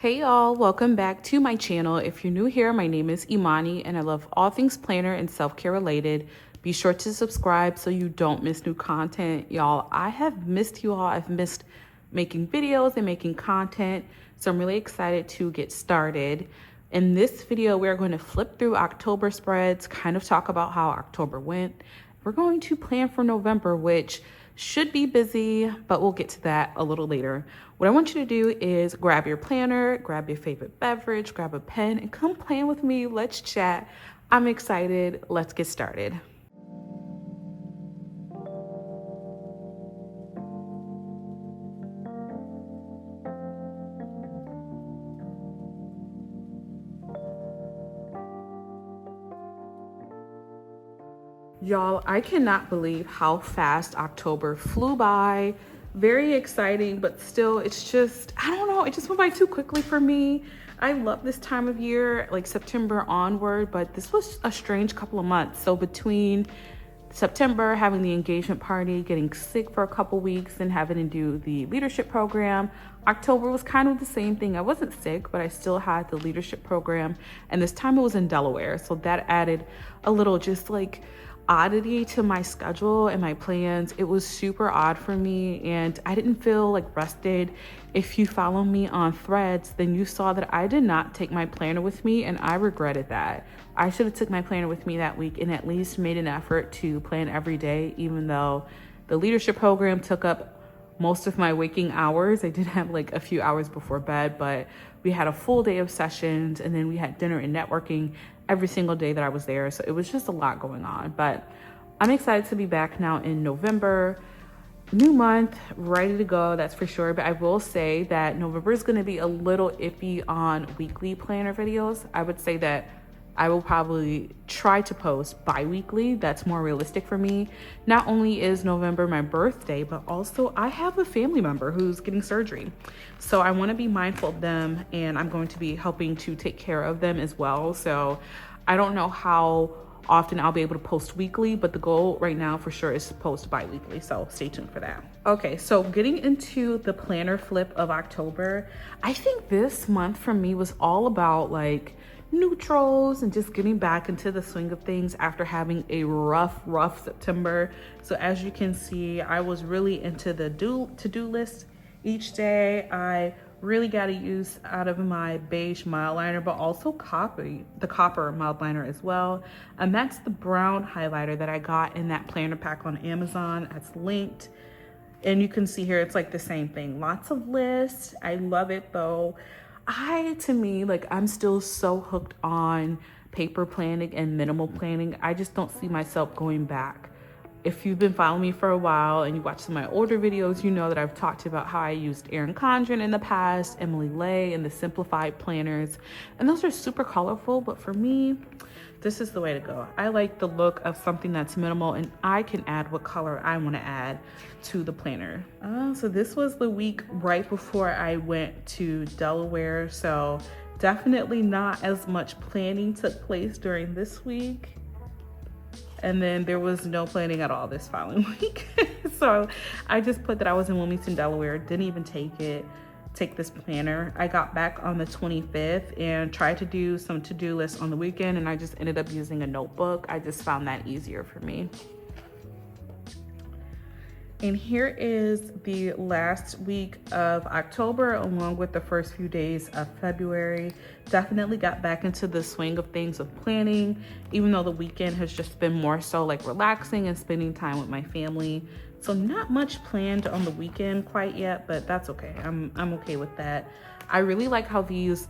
Hey y'all, welcome back to my channel. If you're new here, my name is Imani and I love all things planner and self-care related. Be sure to subscribe so you don't miss new content. Y'all, I have missed you all. I've missed making videos and making content. So I'm really excited to get started. In this video, we're going to flip through October spreads, kind of talk about how October went. We're going to plan for November, which should be busy, but we'll get to that a little later. What I want you to do is grab your planner, grab your favorite beverage, grab a pen, and come plan with me. Let's chat. I'm excited. Let's get started. Y'all, I cannot believe how fast October flew by. Very exciting, but still, it's just, I don't know, it just went by too quickly for me. I love this time of year, like September onward, but this was a strange couple of months. So between September, having the engagement party, getting sick for a couple weeks, and having to do the leadership program, October was kind of the same thing. I wasn't sick, but I still had the leadership program, and this time it was in Delaware. So that added a little just like oddity to my schedule and my plans. It was super odd for me and I didn't feel like rested. If you follow me on Threads, then you saw that I did not take my planner with me and I regretted that. I should have took my planner with me that week and at least made an effort to plan every day, even though the leadership program took up most of my waking hours. I did have like a few hours before bed, but we had a full day of sessions and then we had dinner and networking every single day that I was there. So it was just a lot going on, but I'm excited to be back now in November. New month, ready to go, that's for sure. But I will say that November is going to be a little iffy on weekly planner videos. I would say that I will probably try to post bi-weekly. That's more realistic for me. Not only is November my birthday, but also I have a family member who's getting surgery. So I want to be mindful of them and I'm going to be helping to take care of them as well. So I don't know how often I'll be able to post weekly, but the goal right now for sure is to post bi-weekly. So stay tuned for that. Okay, so getting into the planner flip of October, I think this month for me was all about like neutrals and just getting back into the swing of things after having a rough September. So as you can see, I was really into the to-do list each day. I really got a use out of my beige mild liner, but also the copper mild liner as well. And that's the brown highlighter that I got in that planner pack on Amazon. That's linked. And you can see here, it's like the same thing. Lots of lists. I love it though. I'm still so hooked on paper planning and minimal planning. I just don't see myself going back. If you've been following me for a while and you watch some of my older videos, you know that I've talked about how I used Erin Condren in the past, Emily Lay, and the simplified planners. And those are super colorful, but for me, this is the way to go. I like the look of something that's minimal and I can add what color I want to add to the planner. So this was the week right before I went to Delaware. So definitely not as much planning took place during this week. And then there was no planning at all this following week. So I just put that I was in Wilmington, Delaware, didn't even take this planner. I got back on the 25th and tried to do some to-do lists on the weekend and I just ended up using a notebook. I just found that easier for me. And here is the last week of October along with the first few days of February. Definitely got back into the swing of things of planning, even though the weekend has just been more so like relaxing and spending time with my family. So not much planned on the weekend quite yet, but that's okay. I'm okay with that. I really like how these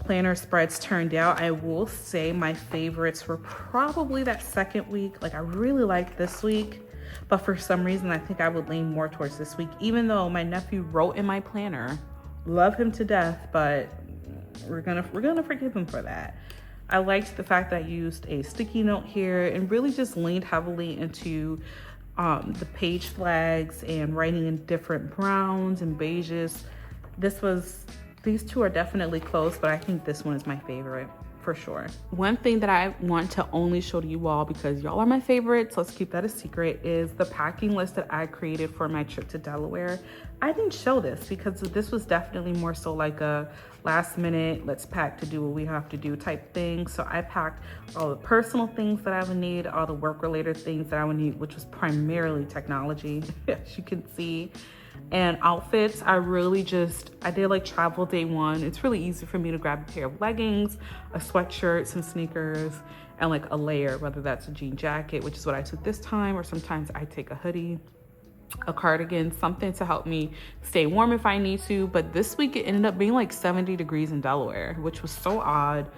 planner spreads turned out. I will say my favorites were probably that second week. Like I really liked this week, but for some reason I think I would lean more towards this week, even though my nephew wrote in my planner. Love him to death, but we're gonna forgive him for that. I liked the fact that I used a sticky note here and really just leaned heavily into the page flags and writing in different browns and beiges. These two are definitely close, but I think this one is my favorite. for sure. One thing that I want to only show to you all, because y'all are my favorites, let's keep that a secret, is the packing list that I created for my trip to Delaware. I didn't show this because this was definitely more so like a last minute, let's pack to do what we have to do type thing. So I packed all the personal things that I would need, all the work related things that I would need, which was primarily technology, as you can see. And outfits, I did like travel day one. It's really easy for me to grab a pair of leggings, a sweatshirt, some sneakers, and like a layer, whether that's a jean jacket, which is what I took this time, or sometimes I take a hoodie, a cardigan, something to help me stay warm if I need to. But this week it ended up being like 70 degrees in Delaware, which was so odd.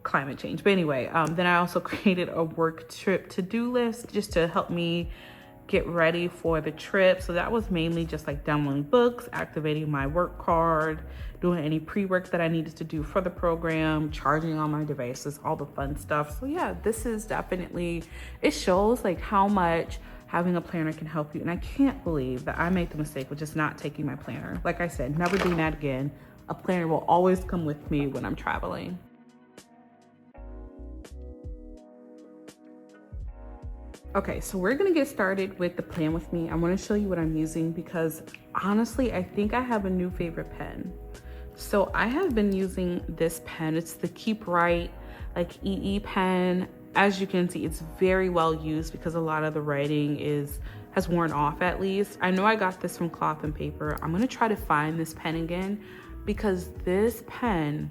Climate change. But anyway, then I also created a work trip to-do list just to help me get ready for the trip. So that was mainly just like downloading books, activating my work card, doing any pre-work that I needed to do for the program, charging all my devices, all the fun stuff. So yeah, this is definitely, it shows like how much having a planner can help you. And I can't believe that I made the mistake with just not taking my planner. Like I said, never doing that again. A planner will always come with me when I'm traveling. Okay, so we're gonna get started with the plan with me. I wanna show you what I'm using because honestly, I think I have a new favorite pen. So I have been using this pen. It's the Keep Right, like EE pen. As you can see, it's very well used because a lot of the writing has worn off at least. I know I got this from Cloth and Paper. I'm gonna try to find this pen again because this pen,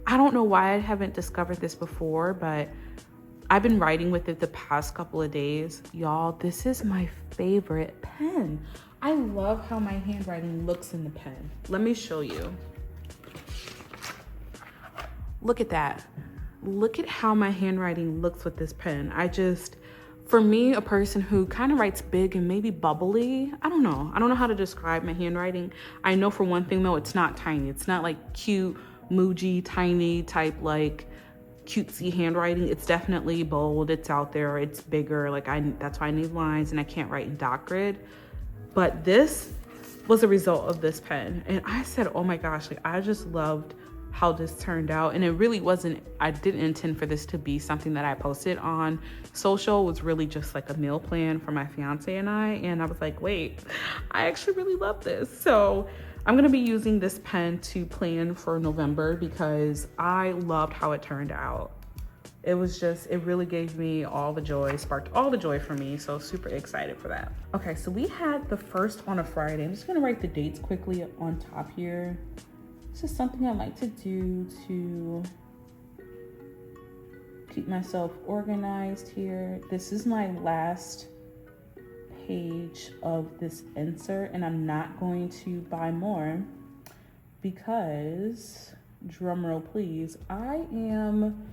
I don't know why I haven't discovered this before, but I've been writing with it the past couple of days. Y'all, this is my favorite pen. I love how my handwriting looks in the pen. Let me show you. Look at that. Look at how my handwriting looks with this pen. For me, a person who kind of writes big and maybe bubbly, I don't know how to describe my handwriting. I know for one thing though, it's not tiny. It's not like cute, moody, tiny type like cutesy handwriting. It's definitely bold, it's out there, it's bigger. That's why I need lines and I can't write in dot grid. But this was a result of this pen. And I said, oh my gosh, like I just loved how this turned out. And it really wasn't, I didn't intend for this to be something that I posted on social. It was really just like a meal plan for my fiance and I. And I was like, wait, I actually really love this. So I'm gonna be using this pen to plan for November because I loved how it turned out. It really gave me all the joy, sparked all the joy for me. So super excited for that. Okay, so we had the first on a Friday. I'm just gonna write the dates quickly on top here. It's just something I like to do to keep myself organized here. This is my last page of this insert and I'm not going to buy more because, drumroll please, I am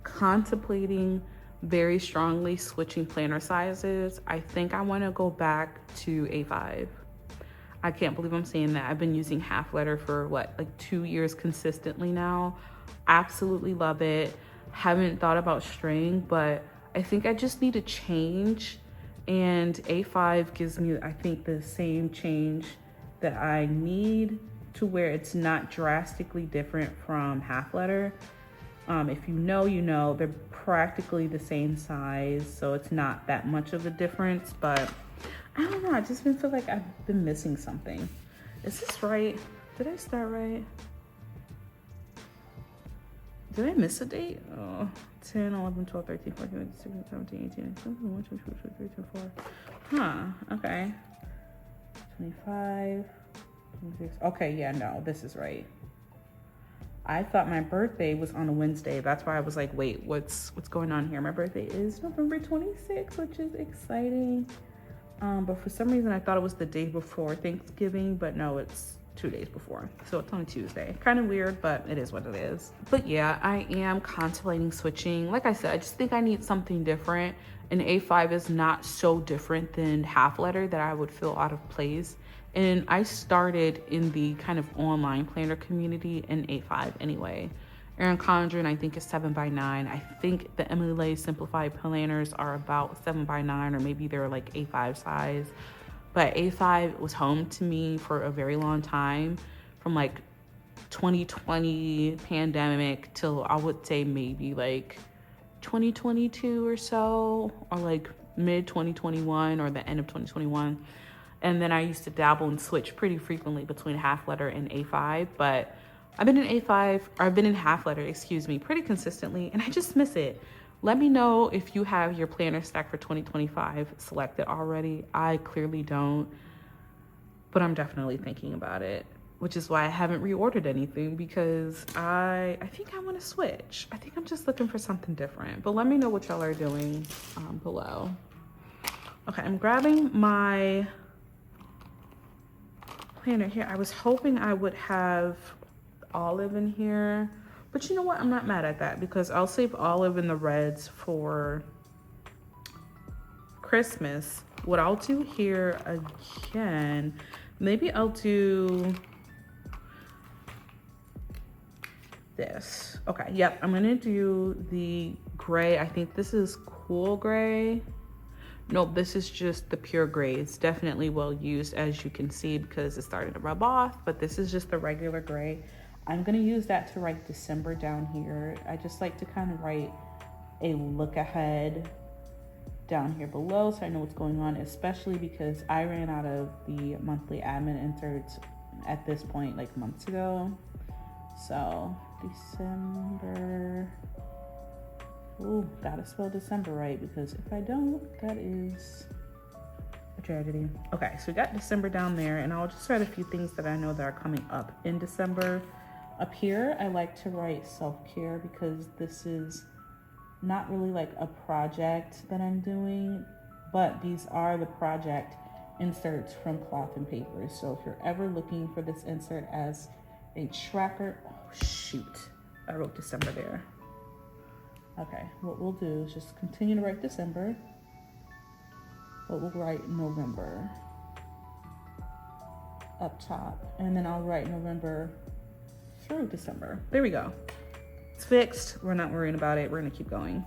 contemplating very strongly switching planner sizes. I think I want to go back to A5. I can't believe I'm saying that. I've been using half letter for like 2 years consistently now. Absolutely love it. Haven't thought about string, but I think I just need a change. And A5 gives me, I think, the same change that I need to where it's not drastically different from half letter. If you know, you know, they're practically the same size, so it's not that much of a difference, but I don't know, I just feel like I've been missing something. Is this right? Did I start right? Did I miss a date? Oh, 10, 11, 12, 13, 14, 15, 16, 17, 18, 19, 1, 2, 3, 4. Huh, okay. 25, 26. Okay, yeah, no, this is right. I thought my birthday was on a Wednesday. That's why I was like, wait, what's going on here? My birthday is November 26th, which is exciting. But for some reason, I thought it was the day before Thanksgiving, but no, it's 2 days before. So it's on a Tuesday. Kind of weird, but it is what it is. But yeah, I am contemplating switching. Like I said, I just think I need something different. And A5 is not so different than half letter that I would feel out of place. And I started in the kind of online planner community in A5 anyway. Erin Condren, I think, is 7x9. I think the Emily Ley Simplified Planners are about 7x9, or maybe they're like A5 size. But A5 was home to me for a very long time, from like 2020 pandemic till I would say maybe like 2022 or so, or like mid 2021 or the end of 2021. And then I used to dabble and switch pretty frequently between half letter and A5, but I've been in A5, or I've been in half letter, excuse me, pretty consistently, and I just miss it. Let me know if you have your planner stack for 2025 selected already. I clearly don't, but I'm definitely thinking about it, which is why I haven't reordered anything, because I think I want to switch. I think I'm just looking for something different, but let me know what y'all are doing below. Okay, I'm grabbing my planner here. I was hoping I would have olive in here, but you know what? I'm not mad at that, because I'll save olive in the reds for Christmas. What I'll do here again, maybe I'll do this. Okay, yep, I'm gonna do the gray. I think this is cool gray. Nope, this is just the pure gray. It's definitely well used, as you can see, because it's starting to rub off, but this is just the regular gray. I'm gonna use that to write December down here. I just like to kind of write a look ahead down here below so I know what's going on, especially because I ran out of the monthly admin inserts at this point like months ago. So December. Ooh, gotta spell December right, because if I don't, that is a tragedy. Okay, so we got December down there, and I'll just write a few things that I know that are coming up in December. Up here, I like to write self-care, because this is not really like a project that I'm doing, but these are the project inserts from Cloth and Paper. So if you're ever looking for this insert as a tracker, oh shoot, I wrote December there. Okay, what we'll do is just continue to write December, but we'll write November up top, and then I'll write November through December. There we go. It's fixed. We're not worrying about it. We're gonna keep going.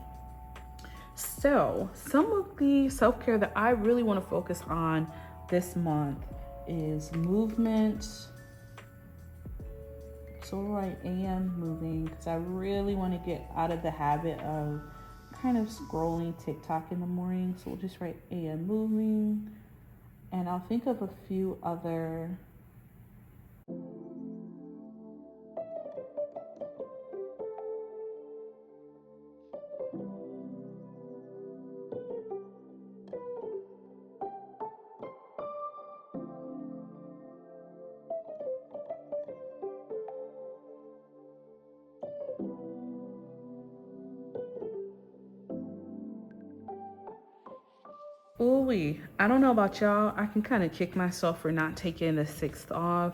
So some of the self-care that I really want to focus on this month is movement. So we'll write AM moving, because I really want to get out of the habit of kind of scrolling TikTok in the morning. So we'll just write AM moving, and I'll think of a few other ooh, I don't know about y'all. I can kind of kick myself for not taking the 6th off.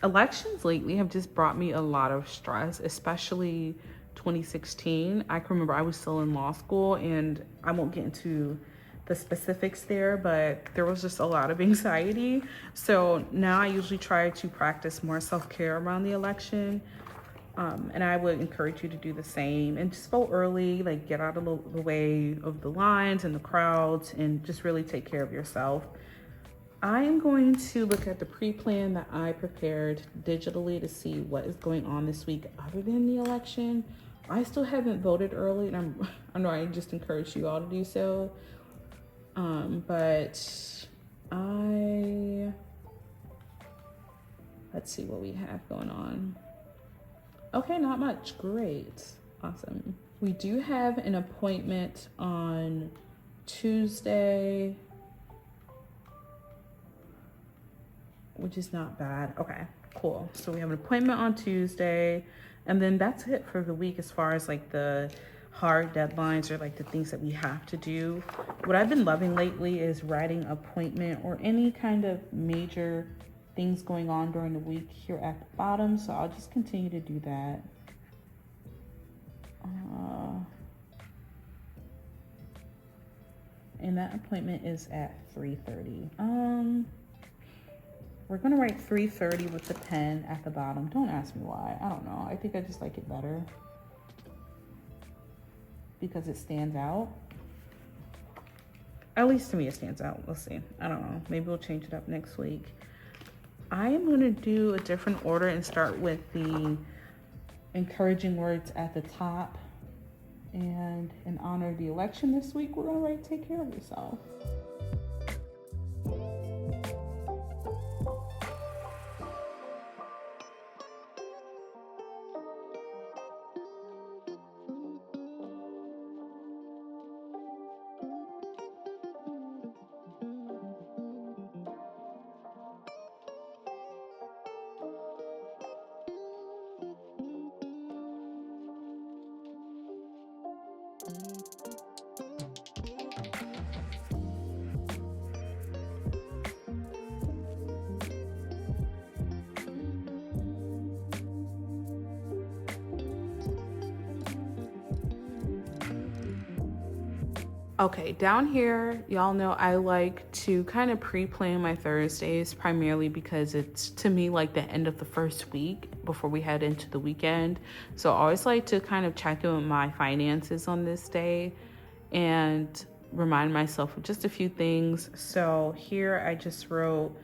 Elections lately have just brought me a lot of stress, especially 2016. I can remember I was still in law school, and I won't get into the specifics there, but there was just a lot of anxiety. So now I usually try to practice more self-care around the election. And I would encourage you to do the same, and just vote early, like get out of the way of the lines and the crowds, and just really take care of yourself. I am going to look at the pre-plan that I prepared digitally to see what is going on this week other than the election. I still haven't voted early, and I know I just encourage you all to do so. But let's see what we have going on. Okay, not much. Great. Awesome. We do have an appointment on Tuesday, which is not bad. Okay, cool. So we have an appointment on Tuesday, and then that's it for the week as far as like the hard deadlines or like the things that we have to do. What I've been loving lately is writing appointment or any kind of major things going on during the week here at the bottom, so I'll just continue to do that. And that appointment is at 3:30. We're gonna write 3:30 with the pen at the bottom. Don't ask me why. I don't know. I think I just like it better because it stands out. At least to me, it stands out. Let's see. I don't know. Maybe we'll change it up next week. I am going to do a different order and start with the encouraging words at the top. And in honor of the election this week, we're going to write "Take care of yourself." Okay, down here, y'all know I like to kind of pre-plan my Thursdays primarily because it's to me like the end of the first week before we head into the weekend. So I always like to kind of check in with my finances on this day and remind myself of just a few things. So here I just wrote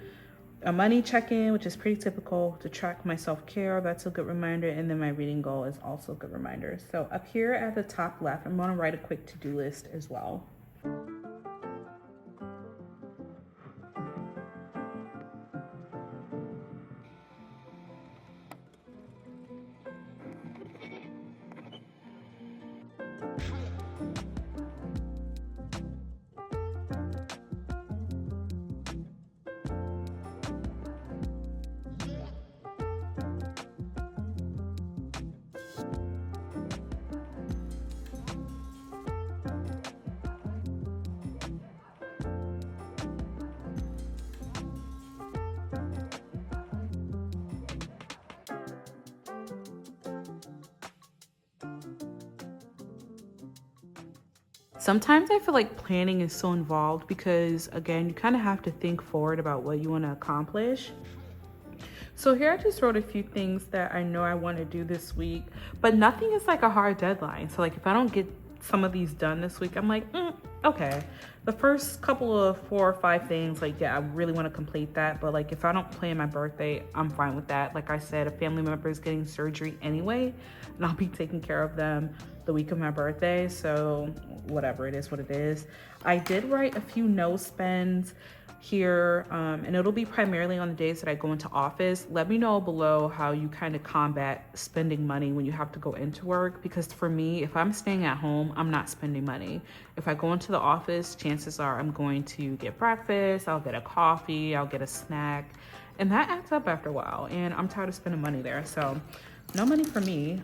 a money check-in, which is pretty typical, to track my self-care. That's a good reminder. And then my reading goal is also a good reminder. So up here at the top left, I'm gonna write a quick to-do list as well. Sometimes I feel like planning is so involved because, again, you kind of have to think forward about what you want to accomplish. So here I just wrote a few things that I know I want to do this week, but nothing is like a hard deadline. So like if I don't get some of these done this week, I'm like, okay. The first couple of 4 or 5 things, like, yeah, I really want to complete that. But like if I don't plan my birthday, I'm fine with that. Like I said, a family member is getting surgery anyway, and I'll be taking care of them the week of my birthday. So whatever, it is what it is. I did write a few no spends here, and it'll be primarily on the days that I go into office. Let me know below how you kind of combat spending money when you have to go into work, because for me, if I'm staying at home, I'm not spending money. If I go into the office, chances are I'm going to get breakfast, I'll get a coffee, I'll get a snack, and that adds up after a while, and I'm tired of spending money there. So no money for me,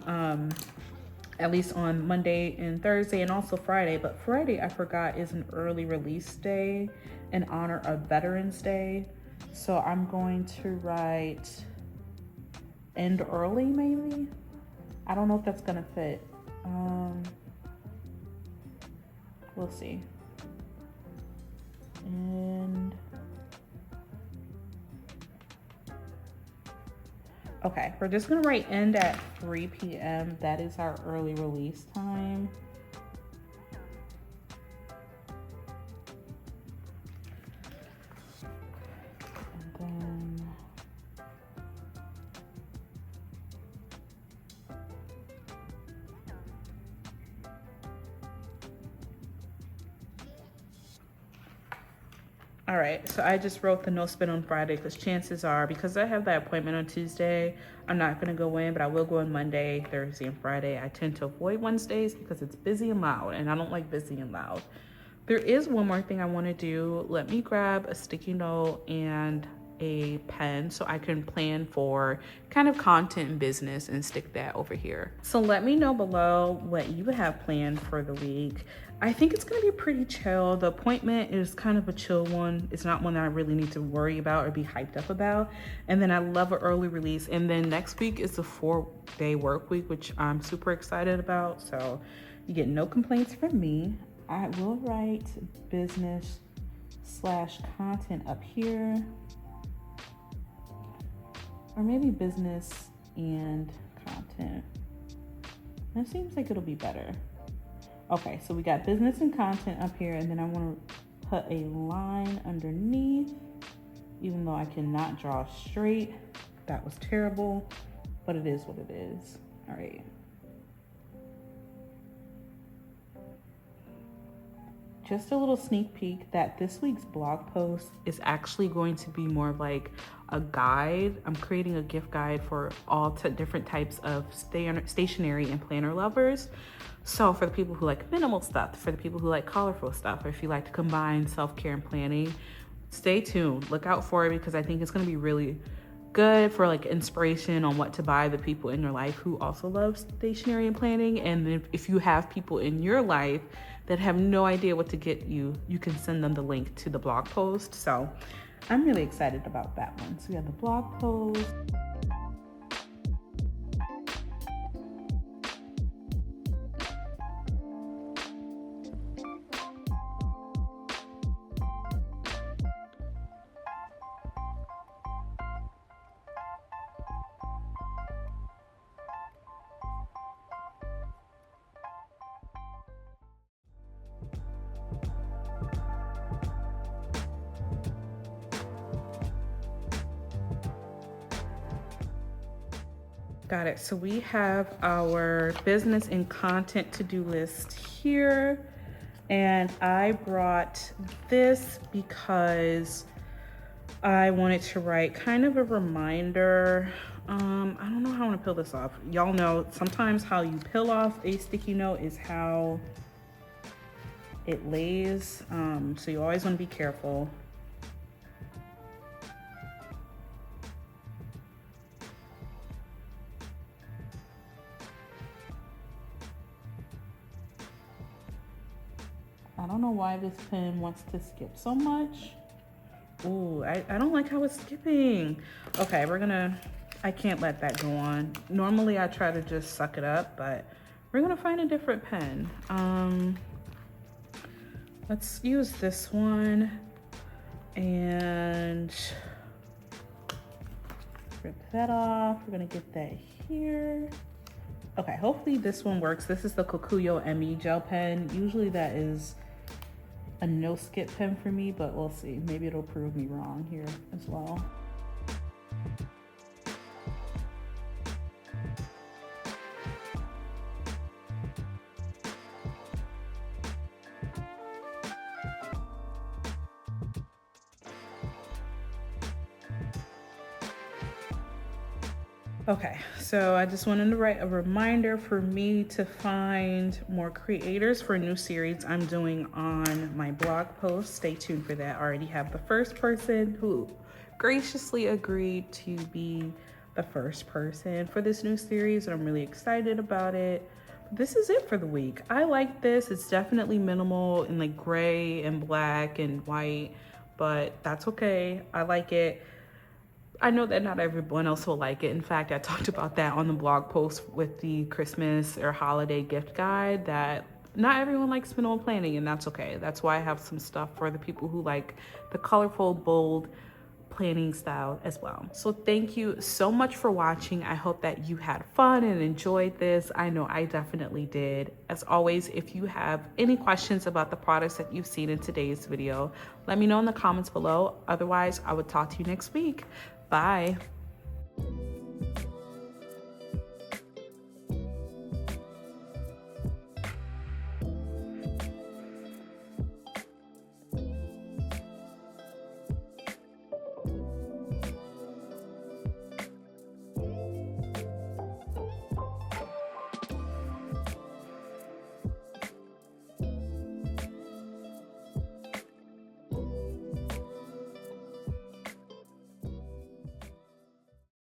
at least on Monday and Thursday, and also Friday. But Friday, I forgot, is an early release day in honor of Veterans Day. So I'm going to write end early, maybe. I don't know if that's gonna fit. We'll see. And okay, we're just gonna write end at 3 p.m. That is our early release time. And then all right, so I just wrote the no spend on Friday because chances are, because I have that appointment on Tuesday, I'm not gonna go in, but I will go in Monday, Thursday, and Friday. I tend to avoid Wednesdays because it's busy and loud, and I don't like busy and loud. There is one more thing I wanna do. Let me grab a sticky note and a pen so I can plan for kind of content and business and stick that over here. So let me know below what you have planned for the week. I think it's gonna be pretty chill. The appointment is kind of a chill one. It's not one that I really need to worry about or be hyped up about. And then I love an early release. And then next week is a 4-day work week, which I'm super excited about. So you get no complaints from me. I will write business/content up here. Or maybe business and content. That seems like it'll be better. Okay, so we got business and content up here, and then I want to put a line underneath. even though I cannot draw straight. That was terrible, but it is what it is. All right. Just a little sneak peek that this week's blog post is actually going to be more of like a guide. I'm creating a gift guide for all different types of stationery and planner lovers. So for the people who like minimal stuff, for the people who like colorful stuff, or if you like to combine self-care and planning, stay tuned. Look out for it because I think it's going to be really good for like inspiration on what to buy the people in your life who also love stationery and planning. And if you have people in your life that have no idea what to get you, you can send them the link to the blog post. So I'm really excited about that one. So we have the blog post. Got it. So we have our business and content to-do list here. And I brought this because I wanted to write kind of a reminder. I don't know how I want to peel this off. Y'all know sometimes how you peel off a sticky note is how it lays. So you always want to be careful. I don't know why this pen wants to skip so much. Ooh, I don't like how it's skipping. Okay, I can't let that go on. Normally I try to just suck it up, but we're gonna find a different pen. Let's use this one and rip that off. We're gonna get that here. Okay, hopefully this one works. This is the Kokuyo ME gel pen. Usually that is a no skip pen for me, but we'll see. Maybe it'll prove me wrong here as well. Okay, so I just wanted to write a reminder for me to find more creators for a new series I'm doing on my blog post. Stay tuned for that. I already have the first person who graciously agreed to be the first person for this new series, and I'm really excited about it. This is it for the week. I like this. It's definitely minimal in like gray and black and white, but that's okay. I like it. I know that not everyone else will like it. In fact, I talked about that on the blog post with the Christmas or holiday gift guide, that not everyone likes minimal planning, and that's okay. That's why I have some stuff for the people who like the colorful, bold planning style as well. So thank you so much for watching. I hope that you had fun and enjoyed this. I know I definitely did. As always, if you have any questions about the products that you've seen in today's video, let me know in the comments below. Otherwise, I will talk to you next week. Bye.